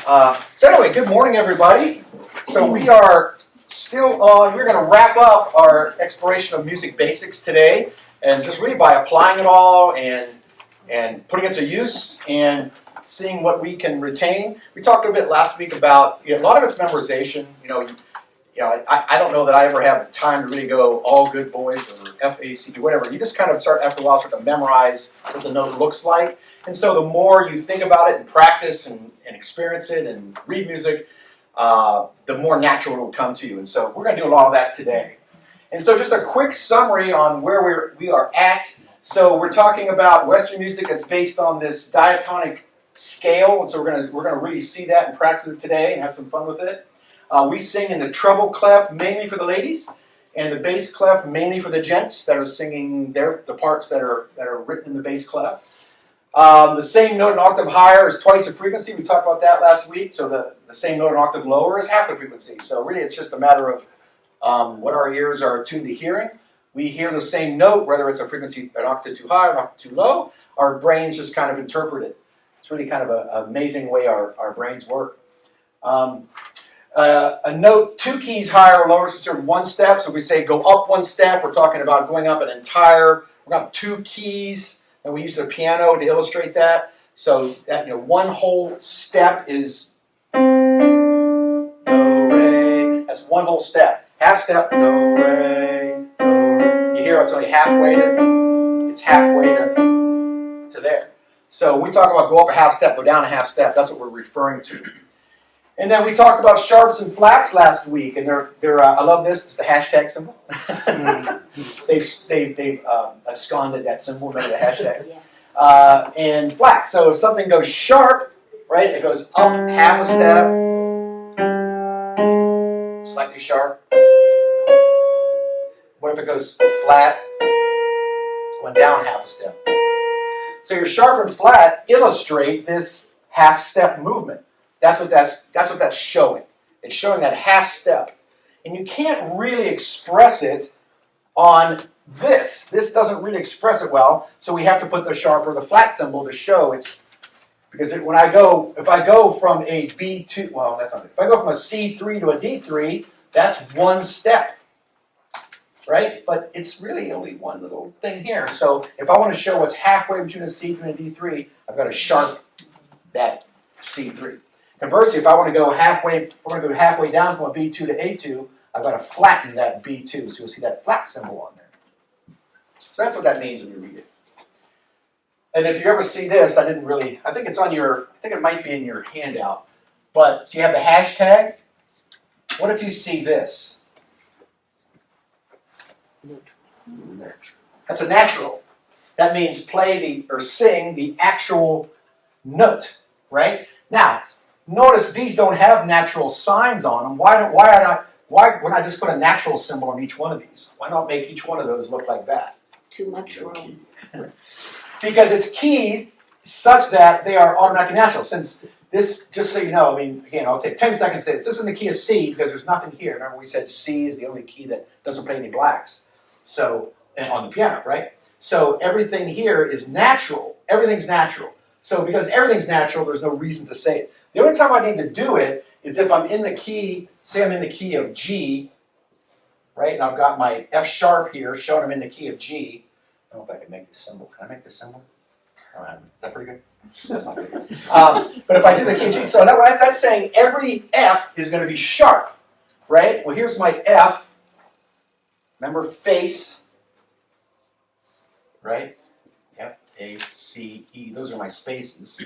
So anyway, good morning, everybody. So we are still on, we're going to wrap up our exploration of music basics today, and just really by applying it all and putting it to use and seeing what we can retain. We talked a bit last week about, a lot of it's memorization. I don't know that I ever have time to really go all good boys or FACP, whatever. You just kind of start, after a while, start to memorize what the note looks like. And so the more you think about it and practice and experience it and read music, the more natural it will come to you. And so we're going to do a lot of that today. And so just a quick summary on where we are at. So we're talking about Western music that's based on this diatonic scale. And so we're going to really see that and practice it today and have some fun with it. We sing in the treble clef mainly for the ladies, and the bass clef mainly for the gents that are singing the parts that are written in the bass clef. The same note an octave higher is twice the frequency. We talked about that last week. So the same note an octave lower is half the frequency. So really it's just a matter of what our ears are attuned to hearing. We hear the same note, whether it's a frequency an octave too high or an octave too low. Our brains just kind of interpret it. It's really kind of an amazing way our brains work. A note 2 keys higher or lower is considered one step. So if we say go up one step, we're talking about going up we're up 2 keys, and we use the piano to illustrate that. So that one whole step is do, re. That's one whole step. Half step, do, re, do, re. You hear it's only halfway to there. So we talk about go up a half step, go down a half step. That's what we're referring to. And then we talked about sharps and flats last week, and they're I love this. It's the hashtag symbol. They've absconded that symbol, remember the hashtag. Yes. And flat. So if something goes sharp, right, it goes up half a step, slightly sharp. What if it goes flat? It's going down half a step. So your sharp and flat illustrate this half step movement. That's what that's showing. It's showing that half step. And you can't really express it on this. This doesn't really express it well, so we have to put the sharp or the flat symbol to show it's, because if I go from a B2, well, that's not it. If I go from a C3 to a D3, that's one step, right? But it's really only one little thing here. So if I want to show what's halfway between a C3 and a D3, I've got to sharp that C3. Conversely, if I want to go halfway down from a B2 to A2, I've got to flatten that B2. So you'll see that flat symbol on there. So that's what that means when you read it. And if you ever see this, I think it might be in your handout. But so you have the hashtag. What if you see this? That's a natural. That means sing the actual note, right? Now, notice these don't have natural signs on them. Why wouldn't I just put a natural symbol on each one of these? Why not make each one of those look like that? Too much room. Because it's keyed such that they are automatically natural. Since this, just so you know, again, I'll take 10 seconds to say this is in the key of C because there's nothing here. Remember we said C is the only key that doesn't play any blacks. So, on the piano, right? So everything here is natural. Everything's natural. So because everything's natural, there's no reason to say it. The only time I need to do it is if I'm in the key, say I'm in the key of G, right? And I've got my F sharp here, showing I'm in the key of G. I don't know if I can make this symbol. Can I make this symbol? Is that pretty good? That's not good. But if I do the key of G, so that's saying every F is going to be sharp, right? Well, here's my F. Remember face, right? F, A, C, E. Those are my spaces.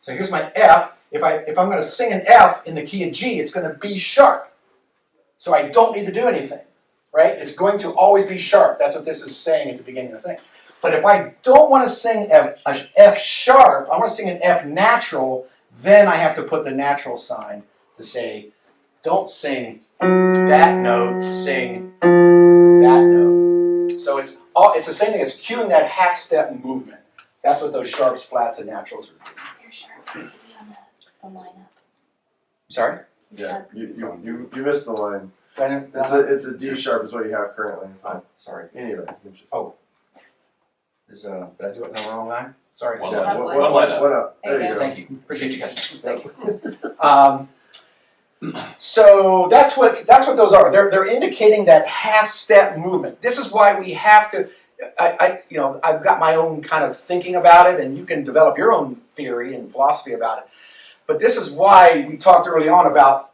So here's my F. If I'm going to sing an F in the key of G, it's going to be sharp. So I don't need to do anything, right? It's going to always be sharp. That's what this is saying at the beginning of the thing. But if I don't want to sing F sharp, I want to sing an F natural, then I have to put the natural sign to say, don't sing that note, sing that note. So it's the same thing. It's cueing that half step movement. That's what those sharps, flats, and naturals are doing. Your sharp has to be on the lineup. Sorry? Yeah, you missed the line. It's a D sharp is what you have currently. Oh, sorry. Anyway. Oh. Did I do it in the wrong line? Sorry. One Yeah, up. one up. There There you you go. Thank you. Appreciate you catching. Thank you. So that's what those are. They're indicating that half step movement. This is why we have to. I've got my own kind of thinking about it, and you can develop your own theory and philosophy about it. But this is why we talked early on about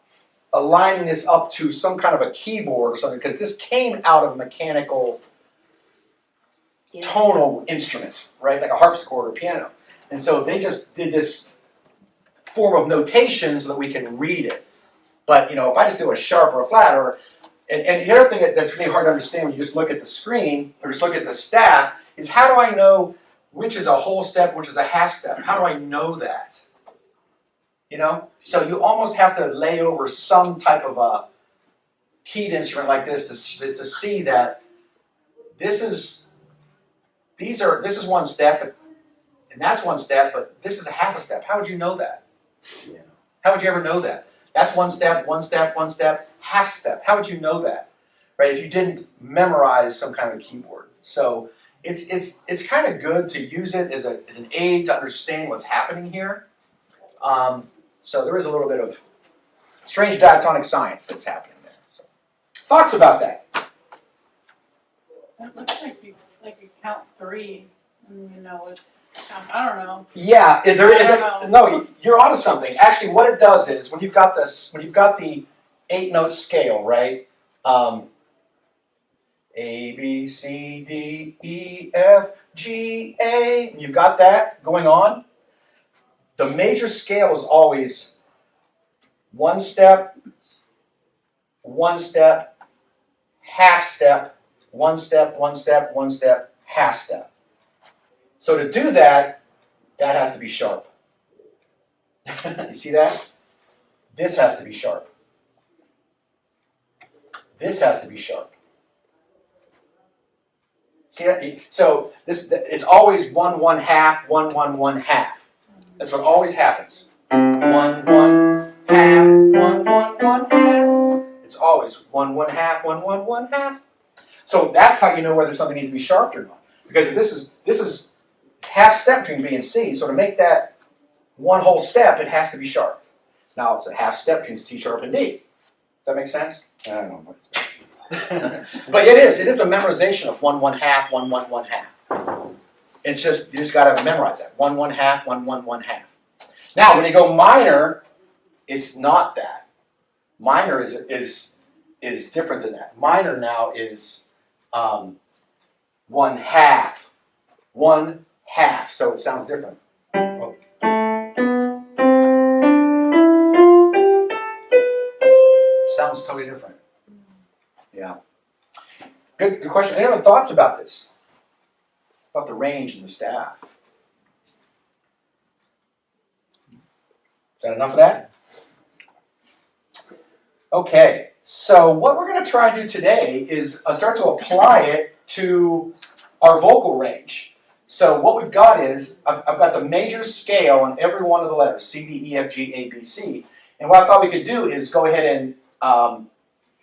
aligning this up to some kind of a keyboard or something, because this came out of mechanical Yes. tonal instrument, right, like a harpsichord or piano. And so they just did this form of notation so that we can read it. But if I just do a sharp or a flat, and the other thing that's really hard to understand when you just look at the screen or just look at the staff is how do I know which is a whole step, which is a half step? How do I know that? So you almost have to lay over some type of a keyed instrument like this to see that this is one step, and that's one step, but this is a half a step. How would you know that? How would you ever know that? That's one step, one step, one step, half step. How would you know that, right? If you didn't memorize some kind of keyboard. So it's kind of good to use it as an aid to understand what's happening here. So there is a little bit of strange diatonic science that's happening there. So, thoughts about that? It looks like you count three, and it's I don't know. Yeah, there is. I don't No, you're onto something. Actually, what it does is when you've got the 8-note scale, right? A B C D E F G A. And you've got that going on. The major scale is always one step, half step, one step, one step, one step, half step. So to do that has to be sharp. You see that? This has to be sharp. This has to be sharp. See that? So it's always 1 1 half, 1 1 1 half. That's what always happens. 1 1 half, 1 1 1 half. It's always 1 1 half, 1 1 1 half. So that's how you know whether something needs to be sharp or not. Because if this is half step between B and C, so to make that one whole step, it has to be sharp. Now it's a half step between C sharp and D. Does that make sense? I don't know. But it is a memorization of 1 1 half, 1 1 1 half. It's just, you just got to memorize that. 1 1 half, 1 1 1 half. Now, when you go minor, it's not that. Minor is different than that. Minor now is 1 half. 1 half. So it sounds different. Oh. It sounds totally different. Yeah. Good question. Any other thoughts about this? About the range and the staff? Is that enough of that? Okay, so what we're going to try and do today is start to apply it to our vocal range. So what we've got is, I've got the major scale on every one of the letters, C, D, E, F, G, A, B, C. And what I thought we could do is go ahead and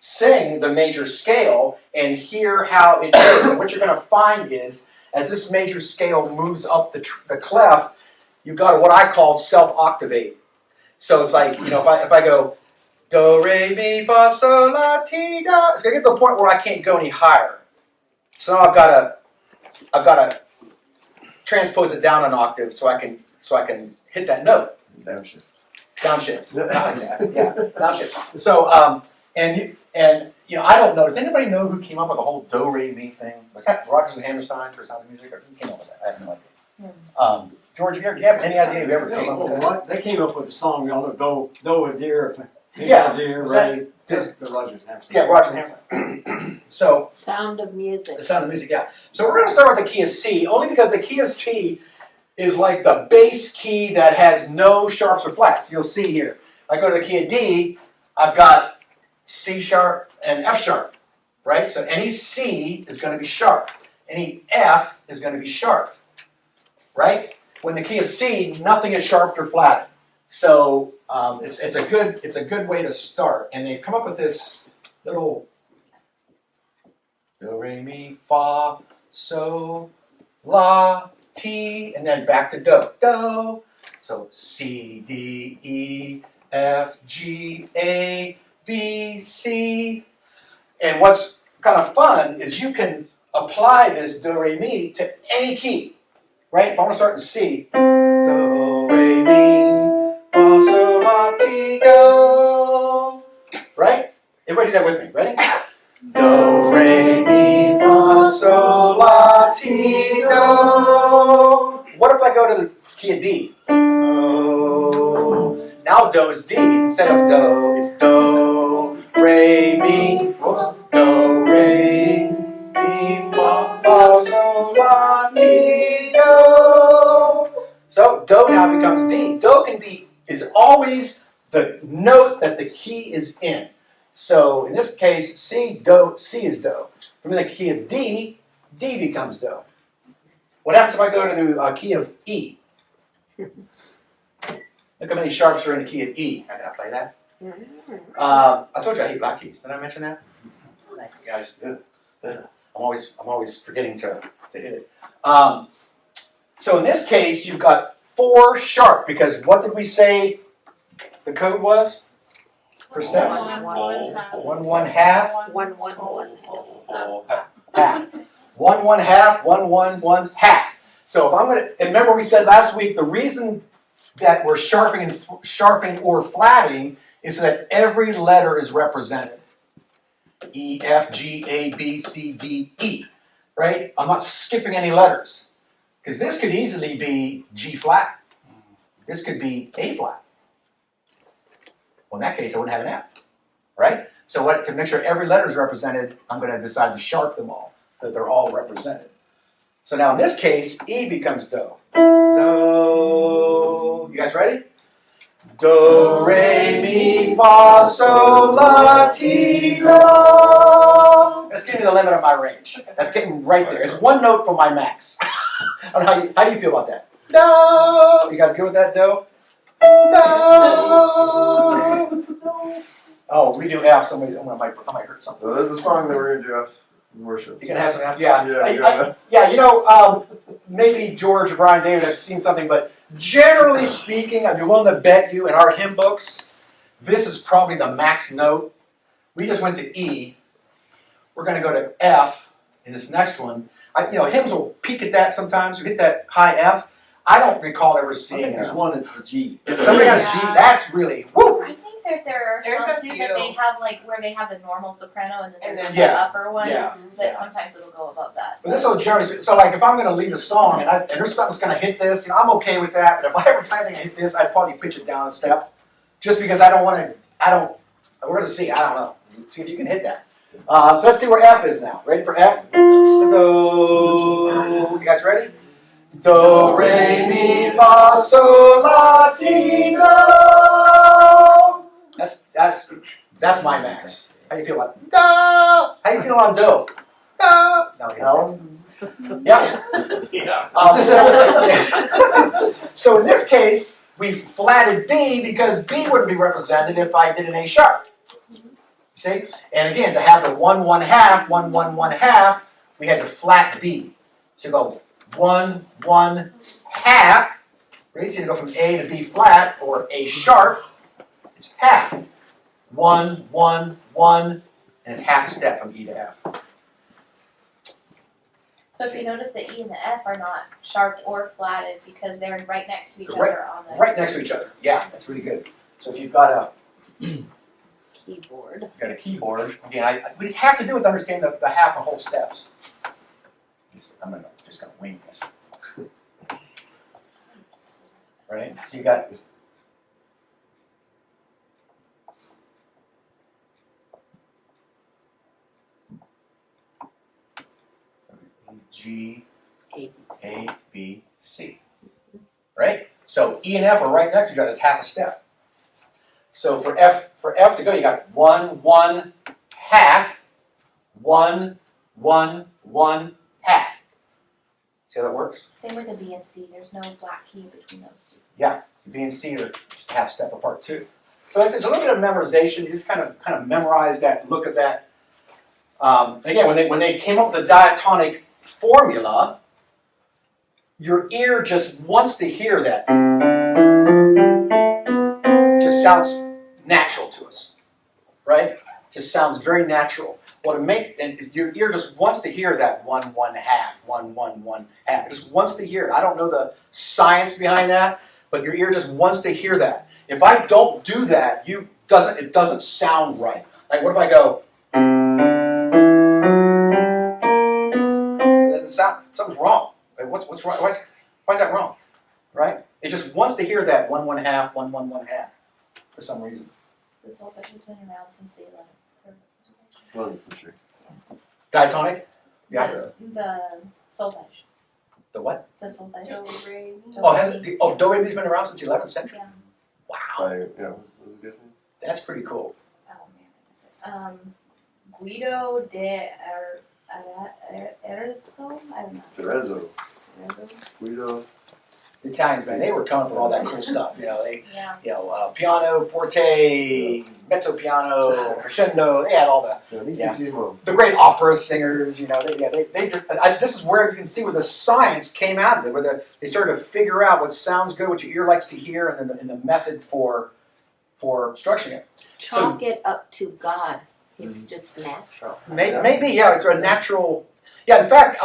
sing the major scale and hear how it goes. And what you're going to find is, as this major scale moves up the clef, you've got what I call self-octavate. So it's like, if I go do, re, mi, fa, sol, la, ti, do, it's going to get to the point where I can't go any higher. So now I've got to transpose it down an octave so I can hit that note. Downshift. Downshift. Yeah, downshift. So I don't know. Does anybody know who came up with the whole do re mi thing? Was that Rodgers and Hammerstein for Sound of Music, or who came up with that? I have no idea. George, do you have any idea if you ever came up with that? What? They came up with a song called Do a Deer, Yeah. Deer, Was that- Ray. The Rogers Hampson. Yeah, Rodgers and Hammerstein. So Sound of Music. the Sound of Music, yeah. So we're going to start with the key of C, only because the key of C is like the bass key that has no sharps or flats. You'll see here. I go to the key of D, I've got C sharp and F sharp, right? So any C is going to be sharp. Any F is going to be sharped, right? When the key of C, nothing is sharped or flatted. So it's a good way to start. And they've come up with this little do, re, mi, fa, sol, la, T, and then back to do. Do. So C, D, E, F, G, A, B, C. And what's kind of fun is you can apply this do, re, mi to any key, right? If I want to start in C, do, re, mi, fa, sol, la, ti, do. Right? Everybody do that with me. Ready? Do, re, mi, fa, sol, la, ti, do. What if I go to the key of D? Do. Now do is D. Instead of do, it's do, re, mi. Whoops. Do, re, mi, fa, sol, la, ti, do. So do now becomes D. Do is always the note that the key is in. So in this case, C is do. From the key of D, D becomes do. What happens if I go to the key of E? Look how many sharps are in the key of E. I gotta play that. I told you I hate black keys. Did I mention that? Thank you guys. I'm always forgetting to hit it. So in this case, you've got 4 sharp because what did we say the code was for steps? 1 1/2. 1 1/2. 1 1 1 Half. 1 1/2. 1 1 1/2. So if I'm gonna, and remember we said last week the reason that we're sharpening or flatting is so that every letter is represented. E, F, G, A, B, C, D, E. Right? I'm not skipping any letters. Because this could easily be G flat. This could be A flat. Well, in that case, I wouldn't have an F. Right? So to make sure every letter is represented, I'm going to decide to sharp them all so that they're all represented. So now in this case, E becomes do. Do. You guys ready? Do, re, mi, fa, sol, la, ti, do. That's getting the limit of my range. That's getting right there. It's one note from my max. I don't know how do you feel about that? Do. You guys good with that, do? Do. Oh, we do F. Somebody, I might hurt something. So there's a song that we're gonna do after worship. You can have some F. Yeah. Yeah, Yeah. Maybe George or Brian David have seen something, but generally speaking, I'd be willing to bet you in our hymn books, this is probably the max note. We just went to E. We're going to go to F in this next one. Hymns will peak at that sometimes. You hit that high F. I don't recall ever I seeing think there's one that's a G. If somebody got a G, that's really woo. I think that there are There's some a too few. that they have where they have the normal soprano and then there's the Yeah. upper one. Yeah. That Yeah. sometimes it'll go above that. But this will generally, so like if I'm going to lead a song and there's something that's going to hit this, I'm okay with that. But if I ever find anything to hit this, I'd probably pitch it down a step, just because I don't want to. We're going to see. I don't know. See if you can hit that. So let's see where F is now. Ready for F? Do. You guys ready? Do, re, mi, fa, sol, la, ti, do. That's my max. How do you feel about do? How do you feel on do? Do. No, L? yeah. So in this case, we flatted B because B wouldn't be represented if I did an A sharp. See? And again, to have the 1 1/2, 1 1 1/2, we had to flat B. So you go 1 1/2. Very easy to go from A to B flat or A sharp. It's half. 1 1 1, and it's half a step from E to F. So if you notice the E and the F are not sharped or flatted because they're right next to each So other on the Right next to each other. Yeah, that's really good. So if you've got a keyboard. keyboard, again, we just have to do it to understand the half and whole steps. I'm just gonna wing this. Right? So you got G, A, B, C. Right? So E and F are right next to each other. It's half a step. So for F to go, you got 1 1/2, 1 1 1/2. See how that works? same with the B and C. There's no black key between those two. Yeah, B and C are just a half step apart too. So it's a little bit of memorization. You just kind of memorize that, look at that. Again, when they came up with the diatonic formula, your ear just wants to hear that. Just sounds natural to us, right? Just sounds very natural. And your ear just wants to hear that 1 1 half, 1 1 1 half. It just wants to hear it. I don't know the science behind that, but your ear just wants to hear that. If I don't do that, it doesn't sound right. Like what if I go? It doesn't sound. Something's wrong. Like what's wrong? Why is that wrong? Right? It just wants to hear that 1 1 half, 1 1 1 half for some reason. The solfege has been around since the 11th. 11th century. Diatonic? Yeah. The solfege. The what? The solfege. Do, re. Do re mi's been around since the 11th century. Yeah. Wow, By, yeah, what was the guy's name? that's pretty cool. Oh man, I missed it. Guido de Arezzo? I don't know. Terezzo. Arezzo? Guido. The Italians, man, they were coming up with all that cool stuff. Yeah. Piano, forte, mezzo piano, crescendo. They had all the Pianissimo. great opera singers. This is where you can see where the science came out of it, where they started to figure out what sounds good, what your ear likes to hear, and then the method for structuring it. Chalk it up to God. It's just natural. Maybe, it's a natural. Yeah, in fact,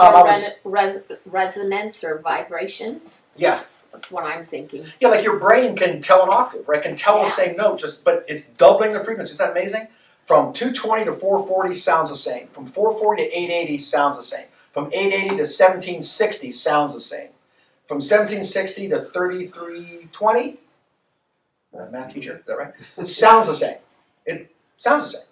Resonance or vibrations. Yeah. That's what I'm thinking. Yeah, like your brain can tell an octave, right? Can tell the same note, but it's doubling the frequency. Isn't that amazing? From 220 to 440 sounds the same. From 440 to 880 sounds the same. From 880 to 1760 sounds the same. From 1760 to 3320, math teacher, is that right? Sounds the same. It sounds the same.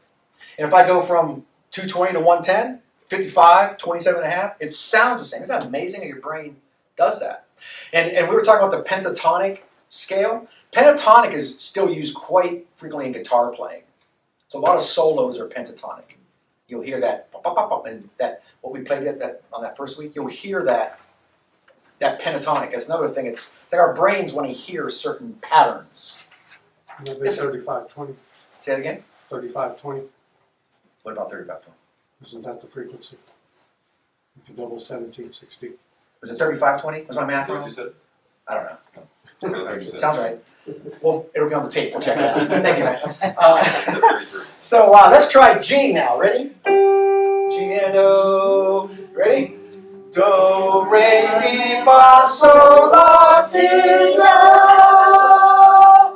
And if I go from 220 to 110, 55, 27 and a half, it sounds the same. Isn't that amazing how your brain does that? And we were talking about the pentatonic scale. Pentatonic is still used quite frequently in guitar playing. So a lot of solos are pentatonic. You'll hear that, and that what we played on that first week. You'll hear that pentatonic. That's another thing. It's like our brains want to hear certain patterns. Maybe 3520. Say that again. 3520. What about 3520? Isn't that the frequency? If you double 1760. Was it 3520? Was my math Is that what wrong? you said? I don't know. That's what you said. Sounds right. Well, it'll be on the tape. We'll check it out. Thank you, man. 33. So let's try G now. Ready? G and O. Ready? Do, re, mi, fa, sol, la, ti, do.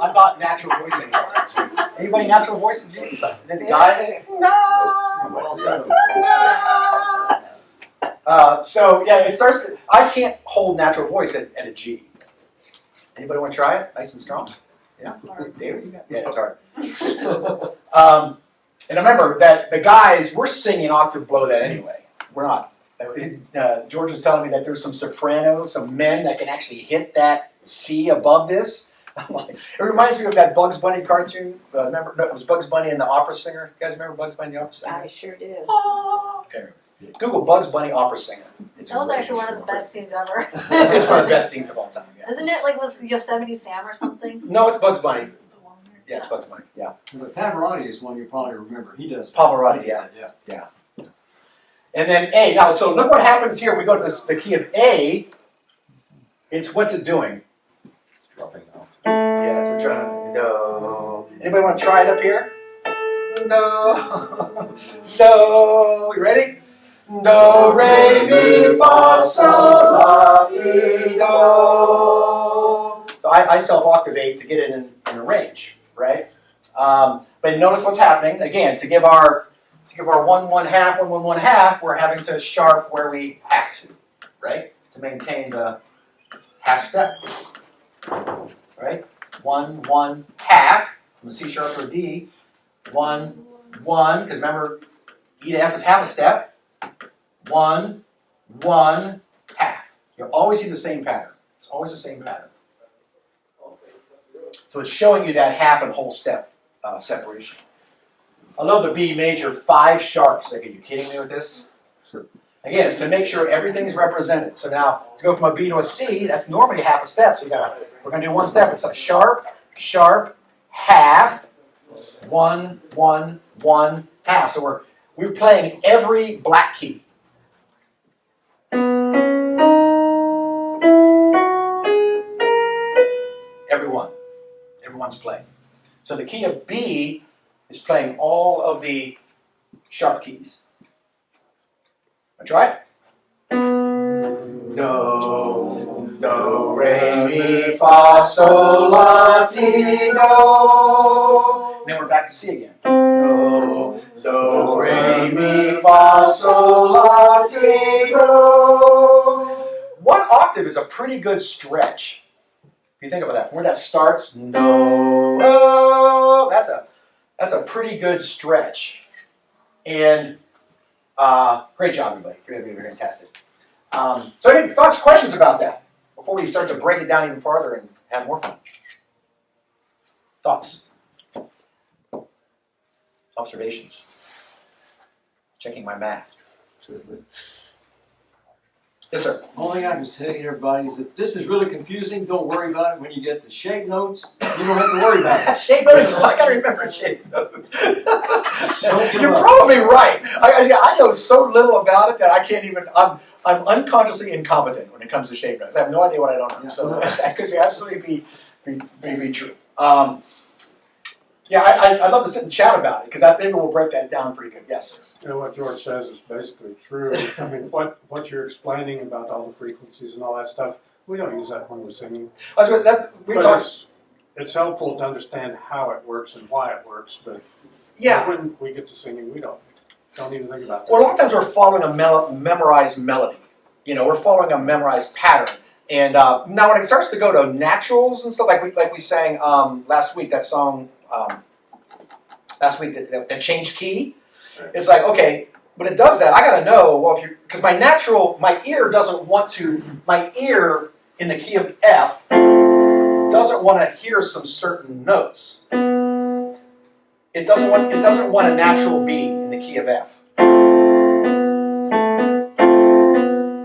I'm not natural voicing. Anybody natural voicing G? The guys? It starts to, I can't hold natural voice at a G. Anybody want to try it? Nice and strong? Yeah? David, you got it? Yeah, it's hard. And remember that the guys, we're singing octave below that anyway. We're not. George was telling me that there's some sopranos, some men that can actually hit that C above this. It reminds me of that Bugs Bunny cartoon. Remember, it was Bugs Bunny and the Opera Singer. You guys remember Bugs Bunny and the Opera Singer? I sure do. Okay. Google Bugs Bunny Opera Singer. That was actually one of the best scenes ever. It's one of the best scenes of all time. Yeah. Isn't it like with Yosemite Sam or something? No, it's Bugs Bunny. Yeah, it's Bugs Bunny. Yeah. But Pavarotti is one you probably remember. He does. Pavarotti, yeah. And then A. Now, so look what happens here. We go to the key of A. It's what's it doing? It's dropping out. Yeah, it's a drum. No. Anybody want to try it up here? No. No. You ready? Do, re, mi, fa, sol, la, ti, do. So I self-octavate to get it in a range, right? But notice what's happening. Again, to give our 1 1 half, 1 1 1 half, we're having to sharp where we have to, right? To maintain the half step, right? 1 1 half from a C sharp to a D. 1 1, because remember, E to F is half a step. 1 1 half. You'll always see the same pattern. It's always the same pattern. So it's showing you that half and whole step separation. I love the B major 5 sharps. Like, are you kidding me with this? Again, it's to make sure everything's represented. So now, to go from a B to a C, that's normally half a step. So we're going to do one step. It's a sharp, sharp, half, 1 1 1 half. So we're playing every black key. everyone's playing. So the key of B is playing all of the sharp keys. Want to try it? Do, do, re, mi, fa, sol, la, ti, do. Then we're back to C again. Do, do, re, mi, fa, sol, la, ti, do. One octave is a pretty good stretch. If you think about that, where that starts, no, oh, that's a pretty good stretch. And great job, everybody. You're fantastic. So any thoughts, questions about that before we start to break it down even farther and have more fun? Thoughts? Observations? Checking my math. Yes, sir. Only thing I can say to everybody is if this is really confusing, don't worry about it. When you get the shape notes, you don't have to worry about it. Shape notes. I gotta remember shape notes. Don't give You're up. probably right. I know so little about it that I can't even. I'm unconsciously incompetent when it comes to shape notes. I have no idea what I don't know. So that could absolutely be true. Yeah, I'd love to sit and chat about it because maybe we'll break that down pretty good. Yes, sir. You know, what George says is basically true. I mean, what you're explaining about all the frequencies and all that stuff, we don't use that when we're singing. We But talked. it's helpful to understand how it works and why it works, but Yeah. when we get to singing, we don't even think about that. Well, a lot of times we're following a memorized melody. You know, we're following a memorized pattern. And now when it starts to go to naturals and stuff, like we sang last week, that song last week that changed key. Right. It's like, okay, when it does that, I got to know, well, because my ear doesn't want to, my ear in the key of F doesn't want to hear some certain notes. It doesn't want a natural B in the key of F.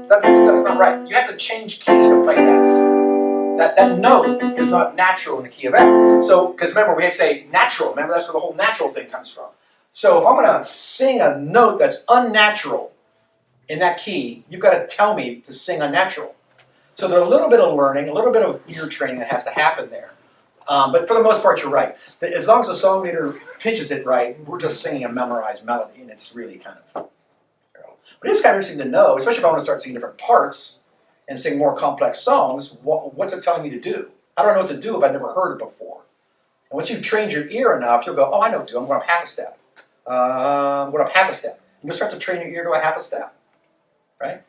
That's not right. You have to change key to play that. That note is not natural in the key of F. So, because remember, we say natural. Remember, that's where the whole natural thing comes from. So if I'm going to sing a note that's unnatural in that key, you've got to tell me to sing unnatural. So there's a little bit of learning, a little bit of ear training that has to happen there. But for the most part, you're right. As long as the song leader pitches it right, we're just singing a memorized melody, and it's really kind of... But it's kind of interesting to know, especially if I want to start singing different parts and sing more complex songs, what's it telling me to do? How do I know what to do if I've never heard it before? And once you've trained your ear enough, you'll go, oh, I know what to do. I'm going up half a step. I'm going up half a step. And you'll start to train your ear to a half a step, right?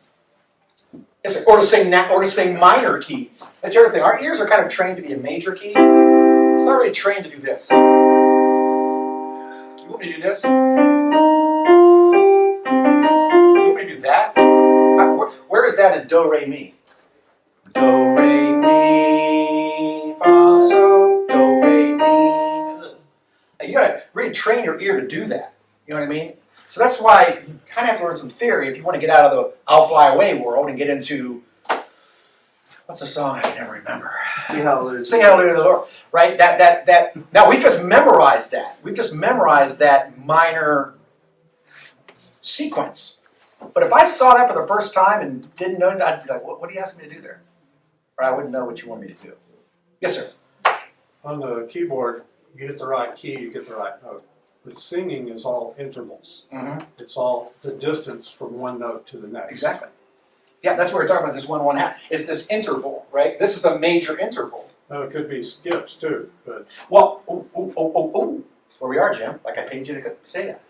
Yes, sir. Or to sing minor keys. That's the other thing. Our ears are kind of trained to be a major key. It's not really trained to do this. You want me to do this? You want me to do that? Where is that in do, re, mi? Do, re, mi, fa, sol, do, re, mi. Now you gotta really train your ear to do that. You know what I mean? So that's why you kind of have to learn some theory if you want to get out of the I'll Fly Away world and get into, what's the song I can never remember? Sing Hallelujah. Sing Hallelujah to the Lord. Right? Now we've just memorized that. We've just memorized that minor sequence. But if I saw that for the first time and didn't know that, I'd be like, what are you asking me to do there? Or I wouldn't know what you want me to do. Yes, sir. On the keyboard, you hit the right key, you get the right note. But singing is all intervals. Mm-hmm. It's all the distance from one note to the next. Exactly. Yeah, that's what we're talking about, this 1 1/2. It's this interval, right? This is the major interval. Now, it could be skips too, but Well, That's where we are, Jim. Like I paid you to say that.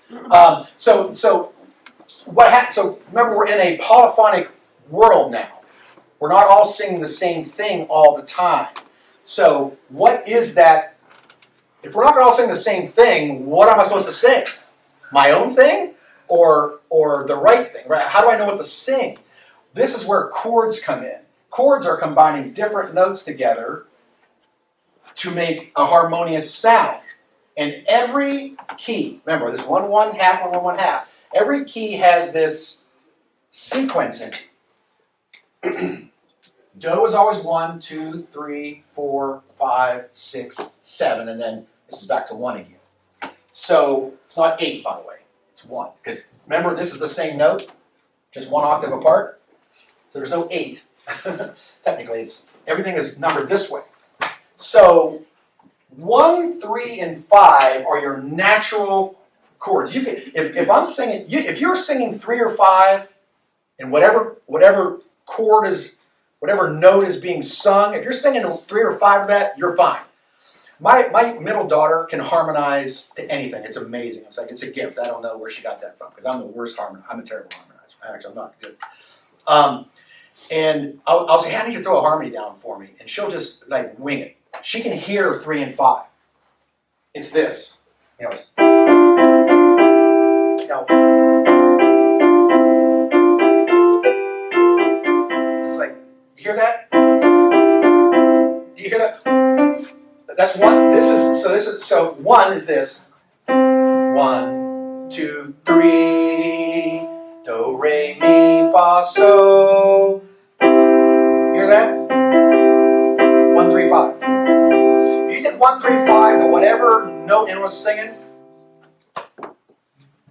So what happened? So remember, we're in a polyphonic world now. We're not all singing the same thing all the time. So what is that? If we're not all singing the same thing, what am I supposed to sing? My own thing, or the right thing? Right? How do I know what to sing? This is where chords come in. Chords are combining different notes together to make a harmonious sound. And every key, remember, this 1 1 half, 1 1 1 half. Every key has this sequence in it. Do is always 1, 2, 3, 4, 5, 6, 7, and then this is back to 1 again. So it's not 8, by the way. It's 1. Because remember, this is the same note, just 1 octave apart. So there's no 8. Technically, everything is numbered this way. So 1, 3, and 5 are your natural chords. You can, if I'm singing, if you're singing 3 or 5, and whatever chord is, whatever note is being sung, if you're singing 3 or 5 of that, you're fine. My middle daughter can harmonize to anything. It's amazing. It's like it's a gift. I don't know where she got that from because I'm the worst harmonizer. I'm a terrible harmonizer. Actually, I'm not good. And I'll say, I need you to throw a harmony down for me, and she'll just like wing it. She can hear 3 and 5. It's this. You know, it's like, you hear that? Do you hear that? That's one. So 1 is this. 1, 2, 3. Do, re, mi, fa, so. Hear that? 1, 3, 5. If you did 1, 3, 5 to whatever note it was singing,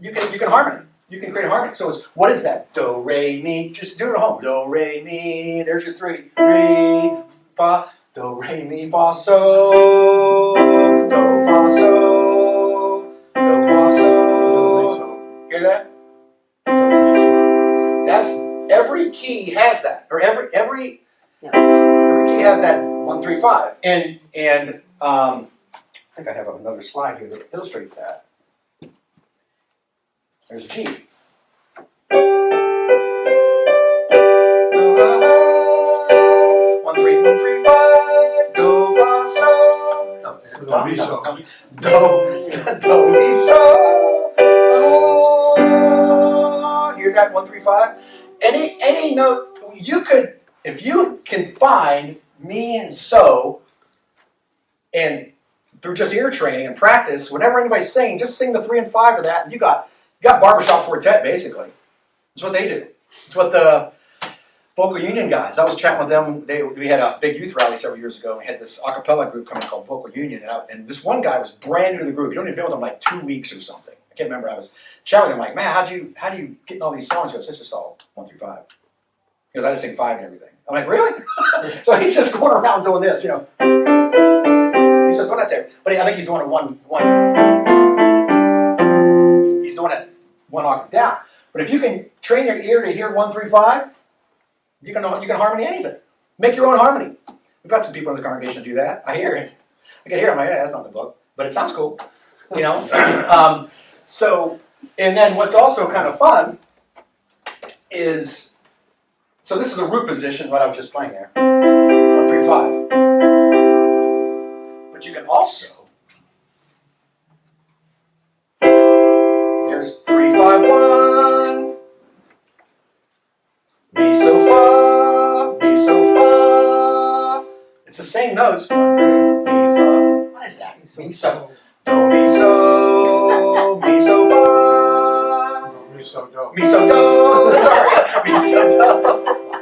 you can harmony. You can create a harmony. So what is that? Do, re, mi. Just do it at home. Do, re, mi. There's your 3. Re, fa. Do, re, mi, fa, so. Do, fa, so. Do, fa, so. Hear that? That's every key has that, or every key has that 1, 3, 5, and I think I have another slide here that illustrates that. There's a G. 1, 3, 1, 3, 5. Do, fa, so. No, is it Do, mi, so. Do, mi, so. Hear that? 1, 3, 5. Any note you could, if you can find mi and so, and through just ear training and practice, whenever anybody's singing, just sing the 3 and 5 to that, and you got barbershop quartet basically. That's what they do. It's what the Vocal Union guys. I was chatting with them. We had a big youth rally several years ago. We had this a cappella group coming called Vocal Union, and this one guy was brand new to the group. He'd only been with them like 2 weeks or something. I can't remember. I was chatting with him like, man, how do you get in all these songs? He goes, it's just all 1 through 5. He goes, I just sing 5 and everything. I'm like, really? So he's just going around doing this, you know. He's just doing that there. But I think he's doing it one. He's doing it 1 octave down. But if you can train your ear to hear 1 through 5, you can harmony anything. Make your own harmony. We've got some people in the congregation do that. I hear it. I can hear it. I'm like, yeah, that's not the book, but it sounds cool. You know. And then what's also kind of fun is, so this is the root position, what I was just playing there. 1, 3, 5. But you can also, there's 3, 5, 1. Mi, so, fa, mi, so, fa. It's the same notes. 1, 3, mi, fa. What is that? Mi, so. Do, mi, so, mi, so, fa. Mi, so, do. Mi, so, do. Sorry. Mi, so, do.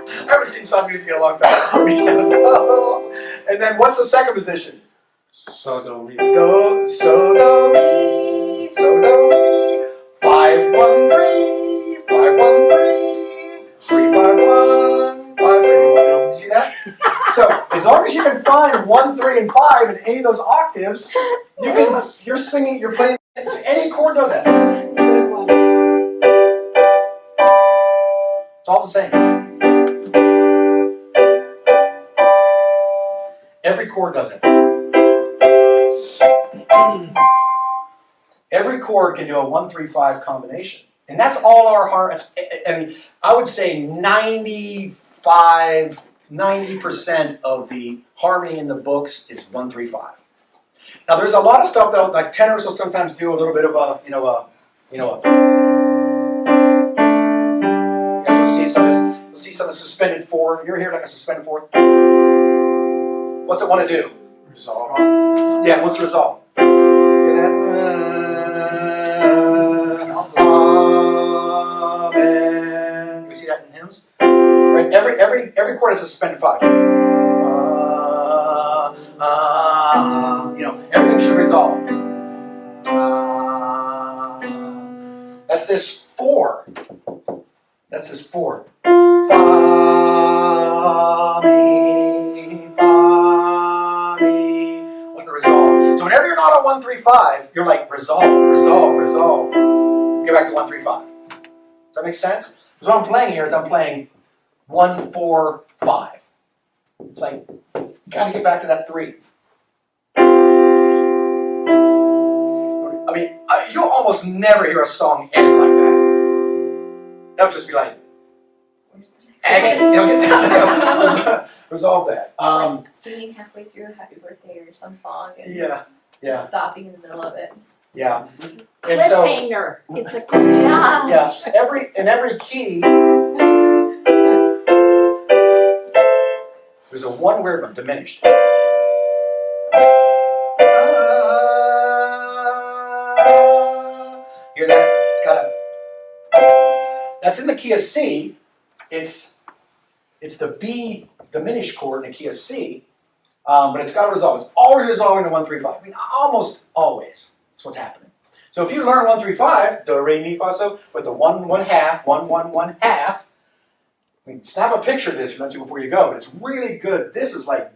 I haven't seen some music in a long time. Mi, so, do. And then what's the second position? So, do, mi. Do, so, do, mi. So, do, mi. 5, 1, 3. 5, 1, 3. 3, 5, 1. 5, 3, 1. You see that? So as long as you can find 1, 3, and 5 in any of those octaves, you're singing, you're playing. Any chord does that. It's all the same. Every chord does it. Every chord can do a 1, 3, 5 combination. And that's all our harmony. I mean, I would say 90% of the harmony in the books is 1, 3, 5. Now, there's a lot of stuff that, like tenors will sometimes do a little bit of you'll see some of the suspended 4. You ever hear like a suspended 4? What's it want to do? Resolve. Yeah, what's the resolve? Hear that? Amen. We see that in hymns? Right? Every chord has a suspended 5. Everything should resolve. That's this 4. That's this 4. Fa, mi, fa, mi. What the resolve? on 1, 3, 5, you're like resolve. Get back to 1, 3, 5. Does that make sense? Because what I'm playing here is I'm playing 1, 4, 5. It's like, gotta get back to that 3. I mean, you'll almost never hear a song end like that. That would just be like agony. You know, get down. Resolve that. Like singing halfway through Happy Birthday or some song and Yeah. just stopping in the middle of it. Yeah. And so, Cliffhanger. It's a cliffhanger. yeah, every key, there's a one weird one, diminished. Hear that? It's got a. That's in the key of C. It's the B diminished chord in the key of C, but it's got to resolve. It's always resolving to 1, 3, 5. I mean, almost always. That's what's happening. So if you learn 1, 3, 5, do, re, mi, fa, so, with the 1, 1 half, 1, 1, 1 half. I mean, snap a picture of this before you go. But it's really good. This is like,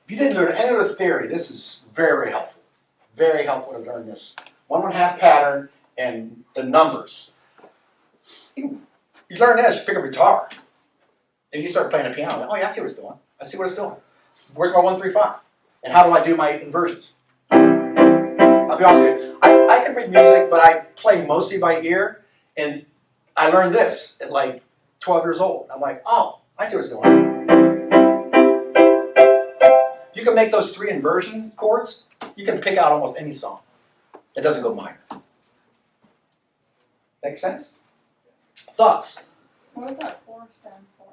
if you didn't learn any of the theory, this is very, very helpful. Very helpful to learn this 1, 1 half pattern and the numbers. You learn this, you pick up a guitar. And you start playing the piano. Oh yeah, I see what it's doing. I see what it's doing. Where's my 1, 3, 5? And how do I do my inversions? I'll be honest with you. I can read music, but I play mostly by ear. And I learned this at like 12 years old. I'm like, oh, I see what it's doing. If you can make those 3 inversion chords, you can pick out almost any song that doesn't go minor. Make sense? Thoughts? What does that 4 stand for?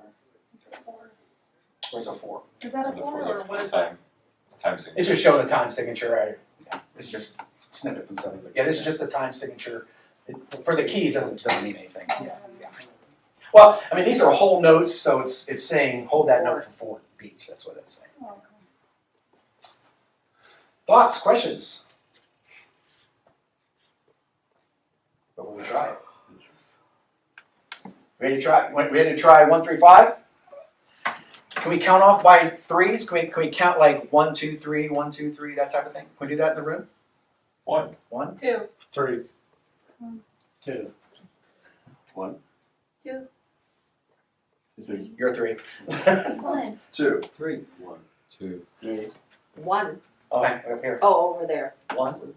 Four. Where's a 4? Is that a The 4 or what is time, time signature. It's just showing the time signature. This is just a snippet from something. Yeah, this is just the time signature. For the keys, doesn't mean anything. Yeah. Well, I mean, these are whole notes, so it's saying hold that note for 4 beats. That's what it's saying. Oh, okay. Thoughts, questions? Before we try it. Ready to try? Ready to try 1, 3, 5? Can we count off by 3s? Can we count like 1, 2, 3, 1, 2, 3, that type of thing? Can we do that in the room? 1, 1, 2, 3, 2, 1, 2, 3, You're 3. 1. 2, 3. 1, 2, 3, 1. Oh, up here. Oh, over there. 1,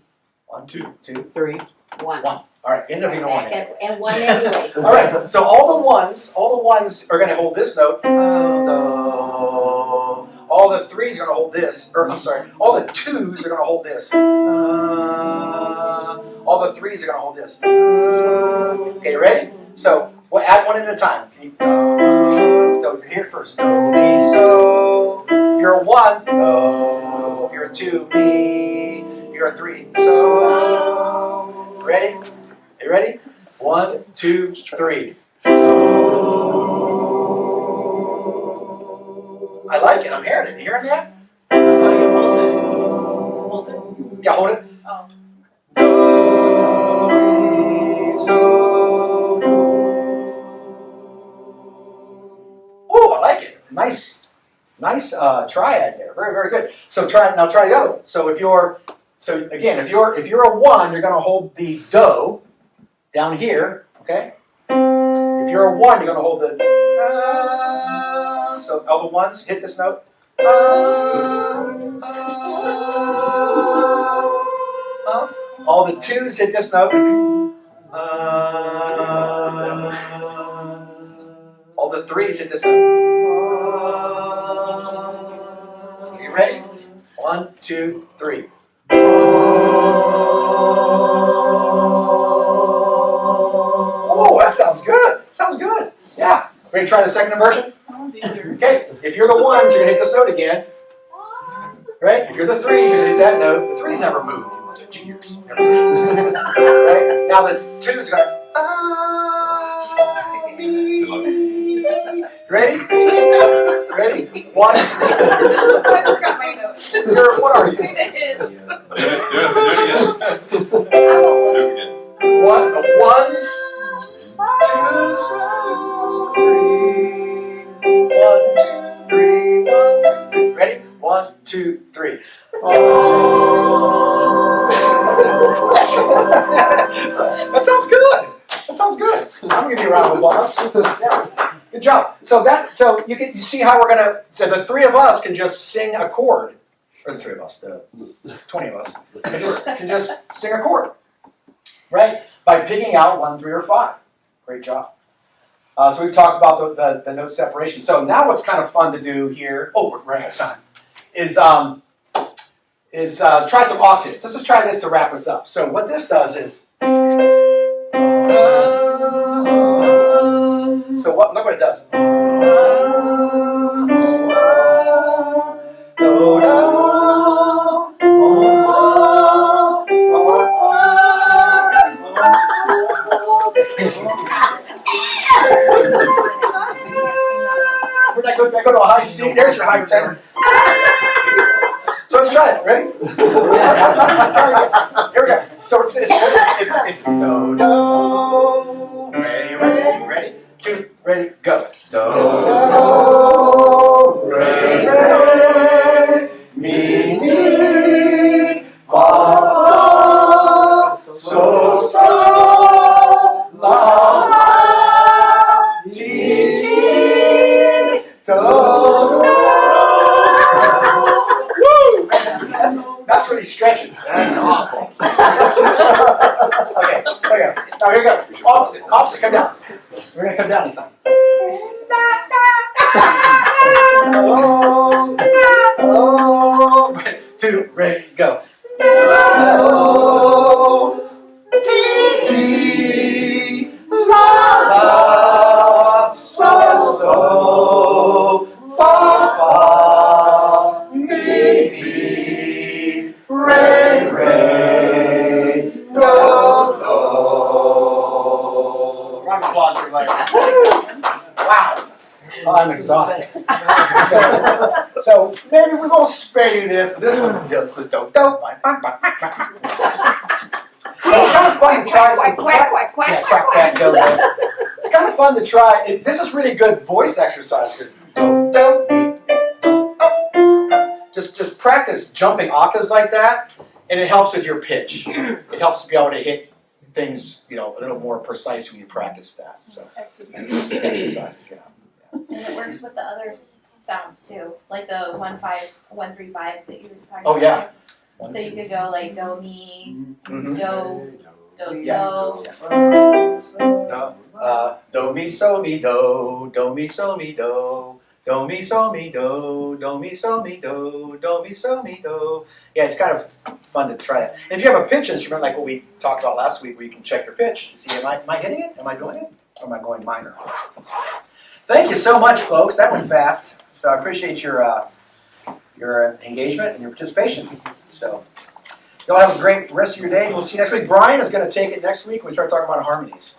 1, 2, 2, 3. 1. 1. All right, end up being a 1. And 1 anyway. All right, so all the ones are going to hold this note. All the 3s are going to hold this. Or I'm sorry, all the 2s are going to hold this. All the 3s are going to hold this. Okay, you ready? So we'll add one at a time. Can you? So hear it first. Do, mi, so. If you're a 1, do. If you're a 2, mi. If you're a 3, so. Ready? You ready? 1, 2, 3. I like it. I'm hearing it. You hearing that? hold it. Yeah, hold it. Oh. Do, mi, so, do. Ooh, I like it. Nice triad there. Very, very good. So try the other one. So if you're a 1, you're going to hold the do down here. Okay. If you're a 1, you're going to hold the. So all the 1s hit this note. All the 2s hit this note. All the 3s hit this note. Are you ready? 1, 2, 3. Oh, that sounds good. Sounds good. Yeah. Ready to try the second inversion? That one's easier. Okay. If you're the 1s, you're going to hit this note again. Right? If you're the 3s, you're going to hit that note. The 3s never move. You're cheaters. Right? Now the 2s are going to. Ready? Ready? 1. I forgot my notes. What are you? It is. Do it again. 1, 1s, 2s, 3. 1, 2, 3. 1, 2, 3. That sounds good. That sounds good. I'm gonna give you a round of applause. Yeah. Good job. So you see how we're gonna. So the three of us can just sing a chord, or the three of us, the 20 of us can just sing a chord, right? By picking out 1, 3, or 5. Great job. So we've talked about the note separation. So now what's kind of fun to do here, we're running out of time, is try some octaves. Let's just try this to wrap us up. So what this does is, so look what it does. Where'd I go to a high C? There's your high tenor. So let's try it. Ready? Here we go. So it's do, do, ready, 2, ready, go. Do, re, mi, fa, so, la, ti, do. Woo! That's really stretching. That's awful. Okay, there you go. Now here we go. Opposite, come down. We're gonna come down this time. Oh, 2, ready, go. Ti, la, la, so, fa, mi, re, do. Round of applause, everybody. Wow. I'm exhausted. So maybe we're gonna spare you this, but this was dope. It's kind of fun to try some. Quack, quack, quack, Yeah, quack, quack, go, go. It's kind of fun to try. This is really good voice exercise. Just practice jumping octaves like that, and it helps with your pitch. It helps to be able to hit things, a little more precise when you practice that. So exercises, yeah. And it works with the other sounds too, like the 1, 5, 1, 3, 5s that you were talking Oh, yeah. about. So you could go like do, mi, Mm-hmm. do, so. Do mi so mi do, do mi so mi do, do mi so mi do, do mi so mi do, do mi so mi do. Yeah, it's kind of fun to try that. And if you have a pitch instrument like what we talked about last week, where you can check your pitch, see am I hitting it? Am I doing it? Or am I going minor? Thank you so much, folks. That went fast. So I appreciate your engagement and your participation. So y'all have a great rest of your day. We'll see you next week. Brian is going to take it next week when we start talking about harmonies.